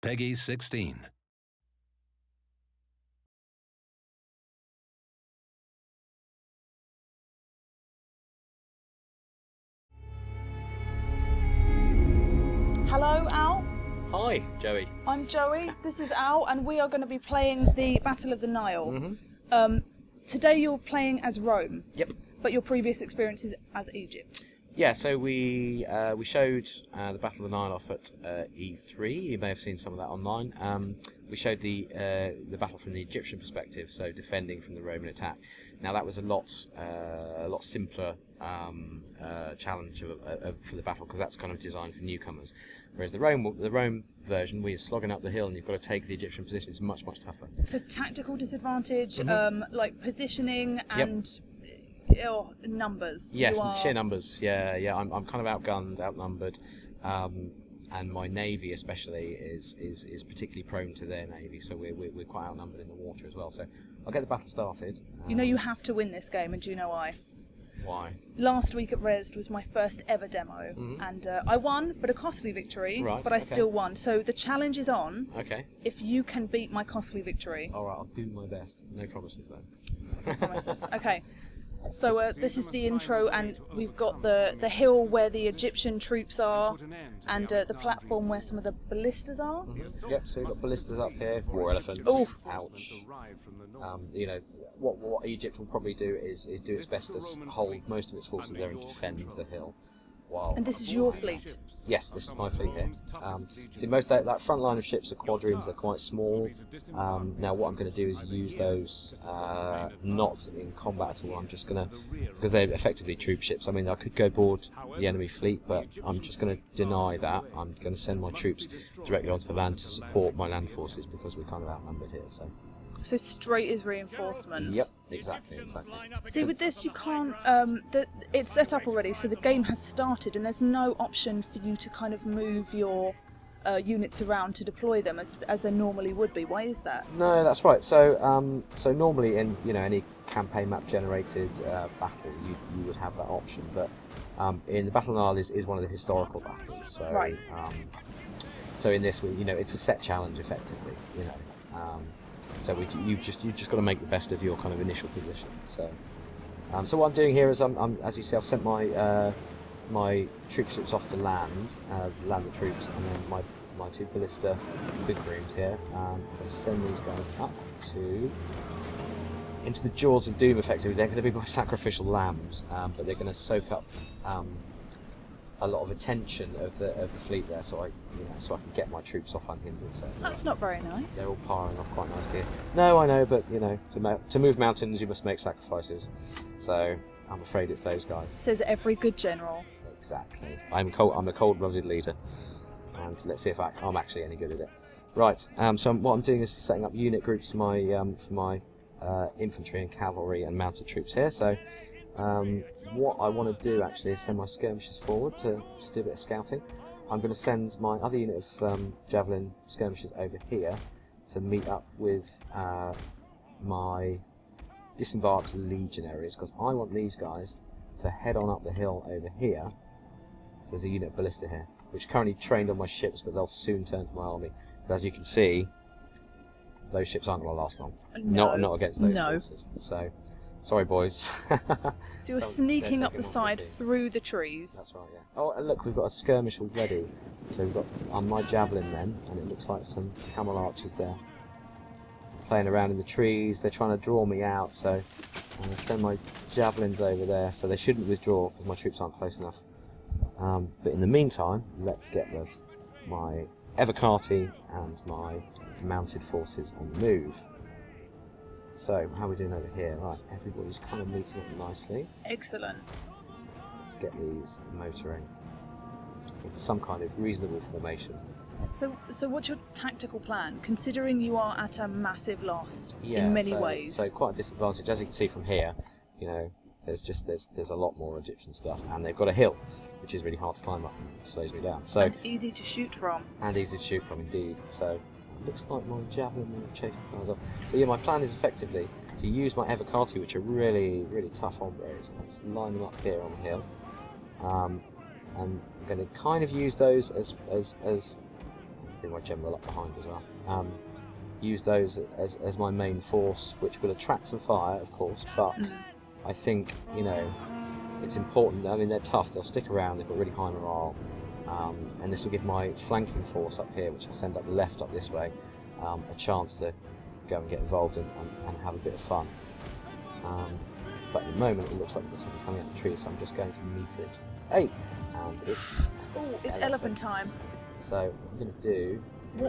Peggy 16. Hello, Al. Hi, Joey. I'm Joey. This is Al, and we are going to be playing the Battle of the Nile. Today you're playing as Rome. Yep. But your previous experience is as Egypt. Yeah, so we showed the Battle of the Nile off at E3. You may have seen some of that online. We showed the battle from the Egyptian perspective, so defending from the Roman attack. Now that was a lot simpler challenge for the battle, because that's kind of designed for newcomers. Whereas the Rome version, we're slogging up the hill and you've got to take the Egyptian position. It's much tougher. So tactical disadvantage, like positioning and. Numbers. Yes, sheer numbers. Yeah. I'm kind of outgunned, outnumbered, and my navy especially is particularly prone to their navy. So we're quite outnumbered in the water as well. So I'll get the battle started. You know you have to win this game, and do you know why? Why? Last week at Resd was my first ever demo, and I won, but a costly victory. Right, but I still won. So the challenge is on. Okay. If you can beat my costly victory. All right, I'll do my best. No promises though. No promises. Okay. So this is the intro, and we've got the hill where the Egyptian troops are, and the platform where some of the ballistas are. Yep, so we've got ballistas up here, war elephants. Oh, ouch. You know, what Egypt will probably do is do its best to hold most of its forces there and defend the hill. And this is your fleet? Yes, this is my fleet here. See, most of that front line of ships are quadriremes, they're quite small. Now what I'm going to do is use those not in combat at all. I'm just going to, because they're effectively troop ships. I mean, I could go board the enemy fleet, but I'm just going to deny that. I'm going to send my troops directly onto the land to support my land forces, because we're kind of outnumbered here. So straight is reinforcements. Yep, exactly. See, with this you can't, it's set up already, so the game has started, and there's no option for you to kind of move your units around to deploy them as there normally would be. Why is that? No, that's right. So normally in any campaign map generated battle, you would have that option, but in the Battle of the Nile is one of the historical battles. So, right. So in this, it's a set challenge effectively. So you've just got to make the best of your kind of initial position. So what I'm doing here is as you see, I've sent my my troop ships off to land the troops, and then my two ballista big rooms here. I'm going to send these guys up into the jaws of doom. Effectively, they're going to be my sacrificial lambs, but they're going to soak up a lot of attention of the fleet there, so I can get my troops off unhindered. So that's not very nice. They're all powering off quite nicely. No, I know, but to move mountains you must make sacrifices. So I'm afraid it's those guys. Says every good general. Exactly. I'm a cold-blooded leader, and let's see if I'm actually any good at it. Right. So what I'm doing is setting up unit groups for my infantry and cavalry and mounted troops here. So. What I want to do actually is send my skirmishers forward to just do a bit of scouting. I'm going to send my other unit of javelin skirmishers over here to meet up with my disembarked legionaries, because I want these guys to head on up the hill over here. So there's a unit of ballista here, which are currently trained on my ships, but they'll soon turn to my army. Because as you can see, those ships aren't going to last long. No. Not against those forces. So. Sorry, boys. So you're sneaking up the side through the trees. That's right, yeah. Oh, and look, we've got a skirmish already. So we've got on my javelin then, and it looks like some camel archers there playing around in the trees. They're trying to draw me out, so I'm going to send my javelins over there, so they shouldn't withdraw because my troops aren't close enough. But in the meantime, let's get my Evocati and my mounted forces on the move. So, how are we doing over here? Right, everybody's kind of meeting up nicely. Excellent. Let's get these motoring in some kind of reasonable formation. So what's your tactical plan, considering you are at a massive loss in many ways? So quite a disadvantage. As you can see from here, there's a lot more Egyptian stuff, and they've got a hill, which is really hard to climb up and slows me down. So and easy to shoot from. Indeed. So. Looks like my javelin will chase the guys off. So yeah, my plan is effectively to use my Evocati, which are really, really tough hombres. Let's line them up here on the hill. And I'm going to kind of use those as bring my general up behind as well. Use those as my main force, which will attract some fire, of course, but I think, you know, it's important. I mean, they're tough, they'll stick around, they've got really high morale, and this will give my flanking force up here, which I'll send up the left up this way, a chance to go and get involved and have a bit of fun. But at the moment it looks like there's something coming out of the tree, so I'm just going to meet it. Hey! And it's elephant time. So what I'm going to do...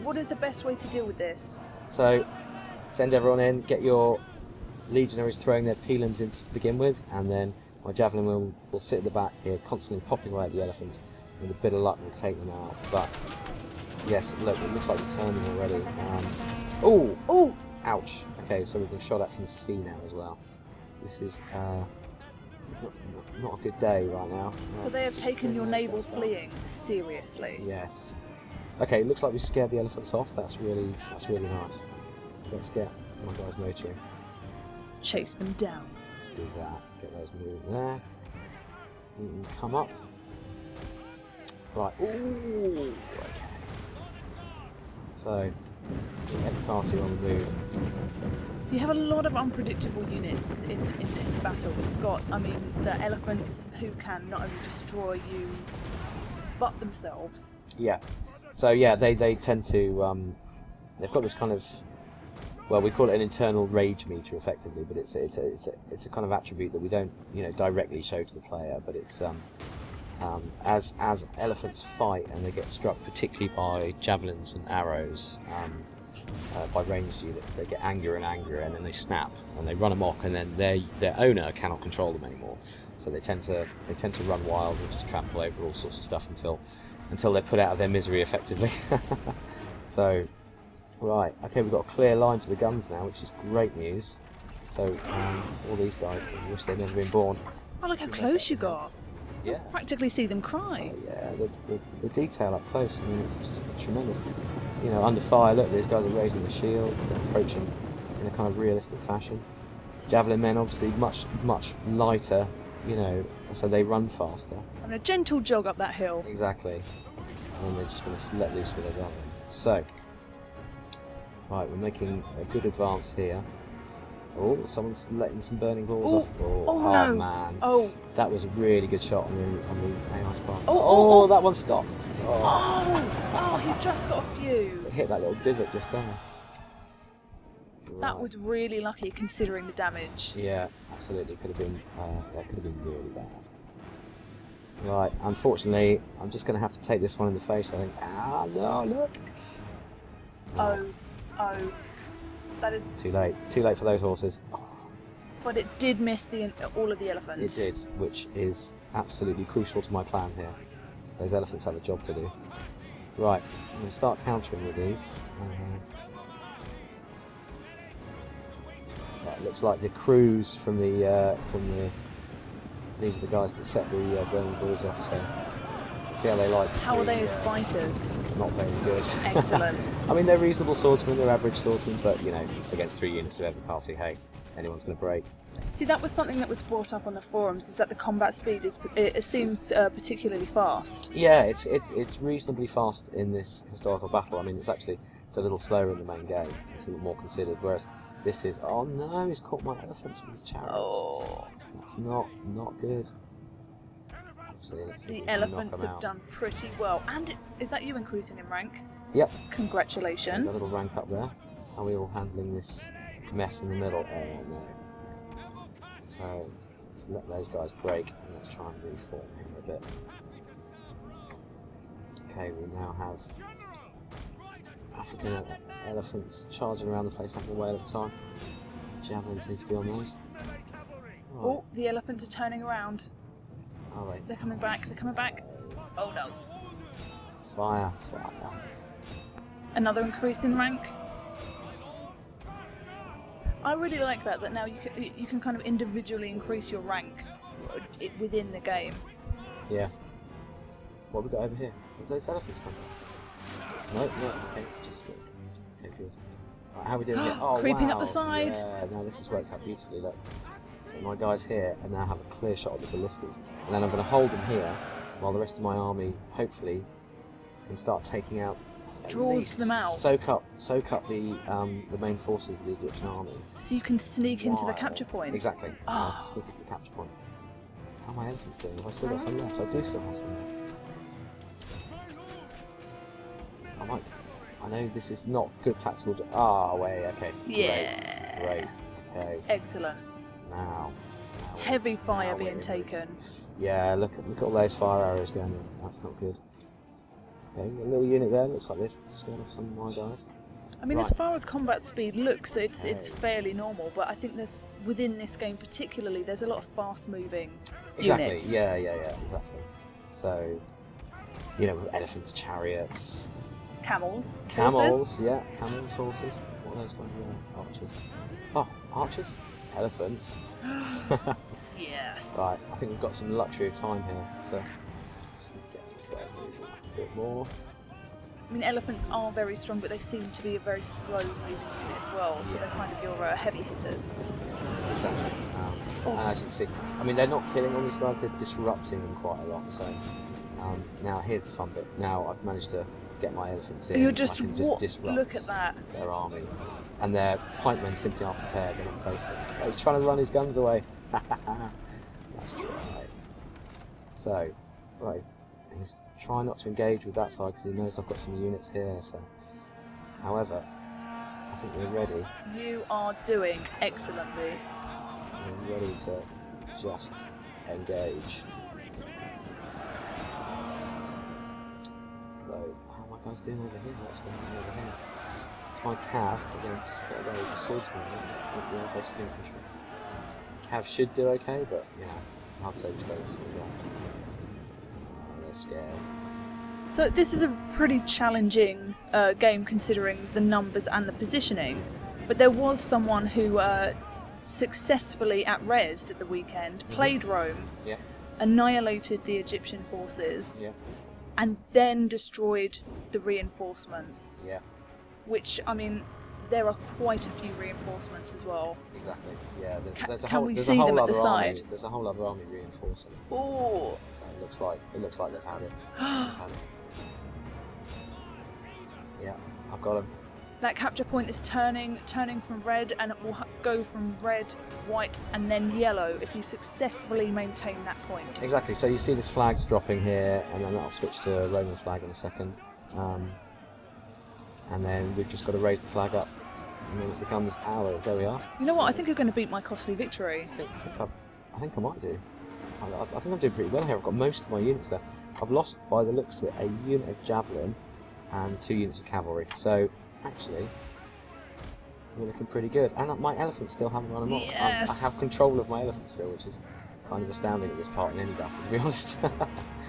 What is the best way to deal with this? So, send everyone in, get your legionaries throwing their pilums in to begin with, and then my javelin will sit at the back here, constantly popping away at the elephants. With a bit of luck, we'll take them out. But, yes, look, it looks like we're turning already. Oh! Ouch. Okay, so we've been shot at from the sea now as well. This is not a good day right now. So they have taken your naval fleeing seriously. Yes. Okay, looks like we scared the elephants off. That's really nice. Let's get my guys motoring. Chase them down. Let's do that. Get those moving there. Come up. Right. Ooh. Okay. So, Evocati on the move. So you have a lot of unpredictable units in this battle. We've got, I mean, the elephants who can not only destroy you, but themselves. Yeah. So yeah, they tend to. They've got this kind of, well, we call it an internal rage meter, effectively, but it's a kind of attribute that we don't, you know, directly show to the player, but it's as elephants fight and they get struck, particularly by javelins and arrows, by ranged units, they get angrier and angrier, and then they snap and they run amok, and then their owner cannot control them anymore. So they tend to run wild and just trample over all sorts of stuff until they're put out of their misery, effectively. So, right, okay, we've got a clear line to the guns now, which is great news. So, all these guys, I wish they'd never been born. Oh, look how close you got. Yeah. Practically see them cry. Yeah, the detail up close, I mean, it's just tremendous. You know, under fire, look, these guys are raising their shields, they're approaching in a kind of realistic fashion. Javelin men, obviously, much lighter, you know, so they run faster. And a gentle jog up that hill. Exactly. And they're just going to let loose with their javelins. So, right, we're making a good advance here. Oh, someone's letting some burning balls off. Oh no. Man. Oh. That was a really good shot on the AI's part. Oh, that one stopped. Oh, he just got a few. It hit that little divot just there. That was really lucky considering the damage. Yeah, absolutely. That could have been really bad. Right, unfortunately, I'm just going to have to take this one in the face, I think. Ah, no, look! Oh. That is... Too late for those horses. But it did miss all of the elephants. It did, which is absolutely crucial to my plan here. Those elephants have a job to do. Right, I'm going to start countering with these. Right, looks like the crews from the these are the guys that set the burning balls off, so let's see how they like. How are they as fighters? Not very good. Excellent. I mean, they're reasonable swordsmen, they're average swordsmen, but, you know, against 3 units of Evocati, hey, anyone's going to break. See, that was something that was brought up on the forums, is that the combat speed it seems particularly fast. Yeah, it's reasonably fast in this historical battle. I mean, it's a little slower in the main game. It's a little more considered, whereas this is, oh no, he's caught my elephants with his chariots. Oh. That's not good. The elephants have done pretty well. And is that you increasing in rank? Yep. Congratulations. A little rank up there. Are we all handling this mess in the middle? Oh no. So let's let those guys break and let's try and reform him a bit. Okay, we now have African elephants charging around the place having a whale of time. Javelins need to be on those. Right. Oh, the elephants are turning around. Are they? They're coming back. Oh no. Fire. Another increase in rank. I really like that now you can kind of individually increase your rank within the game. Yeah. What have we got over here? Is those elephants coming? No, okay, just good. Okay, good. Right, how are we doing here? Oh, creeping wow. up the side. Yeah, now this has worked out beautifully, look. So my guys here, and now have a clear shot of the ballistas. And then I'm going to hold them here, while the rest of my army, hopefully, can start taking out draws them out. Soak up the main forces of the Egyptian army. So you can sneak into the capture point. Exactly. Oh. Sneak into the capture point. How are my elephants doing? Have I still got some left? I do still have some left. I know this is not good tactical. Wait. Okay. Yeah. Great. Okay. Excellent. Now. Heavy fire being taken. Yeah. Look at all those fire arrows going in. That's not good. Okay, a little unit there. Looks like they've scared off some of my guys. I mean, as far as combat speed looks, it's fairly normal. But I think within this game particularly, there's a lot of fast-moving units. Yeah, exactly. So, with elephants, chariots, camels, horses. Yeah, camels, horses. What are those guys? Archers. Oh, archers, elephants. Yes. Right, I think we've got some luxury of time here, so get these guys moving a bit more. I mean, elephants are very strong, but they seem to be a very slow-moving unit as well. So they're kind of your heavy hitters. Exactly. And as you can see, I mean, they're not killing all these guys; they're disrupting them quite a lot. So now here's the fun bit. Now I've managed to get my elephants in. You're just, I can just disrupt look at that. Their army, and their pikemen simply aren't prepared. They're not facing. Oh, he's trying to run his guns away. That's right. So, right, he's trying not to engage with that side because he knows I've got some units here. So, however, I think we're ready. You are doing excellently. We're ready to just engage. So, how are my guys doing over here? What's going on over here? My cav against the swordsman with the basic infantry. Cav should do okay, but hard to say which way it's going to go. They're scared. So this is a pretty challenging game considering the numbers and the positioning, but there was someone who successfully at Resd at the weekend played Rome, annihilated the Egyptian forces, and then destroyed the reinforcements. Yeah. Which, I mean, there are quite a few reinforcements as well. Exactly. Yeah. There's a can whole, we there's see a whole them at other the army, side? There's a whole other army reinforcing. Oh. So it looks like they've had it. Yeah, I've got them. That capture point is turning from red, and it will go from red, white, and then yellow if you successfully maintain that point. Exactly. So you see this flag's dropping here, and then I'll switch to Roman flag in a second. And then we've just got to raise the flag up, and then it becomes ours. There we are. You know what? I think you're going to beat my costly victory. I think I might do. I think I'm doing pretty well here. I've got most of my units there. I've lost, by the looks of it, a unit of javelin and 2 units of cavalry. So actually, we're looking pretty good. And my elephants still haven't run amok. Yes. I have control of my elephants still, which is kind of astounding at this part in any battle, to be honest.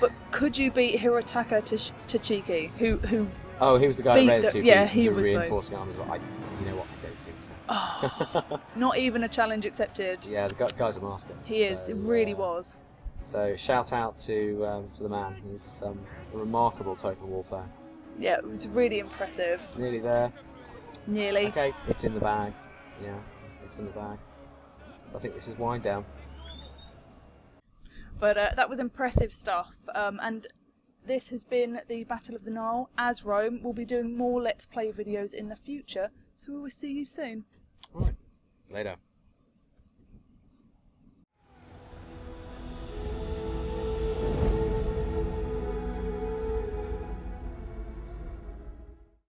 But could you beat Οχυρωματικά to Cheeky, who? Oh, he was the guy at Res he was was reinforcing armies. But you know what? I don't think so. Oh, not even a challenge accepted. Yeah, the guy's a master. He is. It really was. So shout out to the man. He's a remarkable total war player. Yeah, it was really impressive. Nearly there. Nearly. Okay, it's in the bag. Yeah, it's in the bag. So I think this is wind down. But that was impressive stuff. And this has been the Battle of the Nile as Rome. We'll be doing more Let's Play videos in the future, so we will see you soon. All right. Later.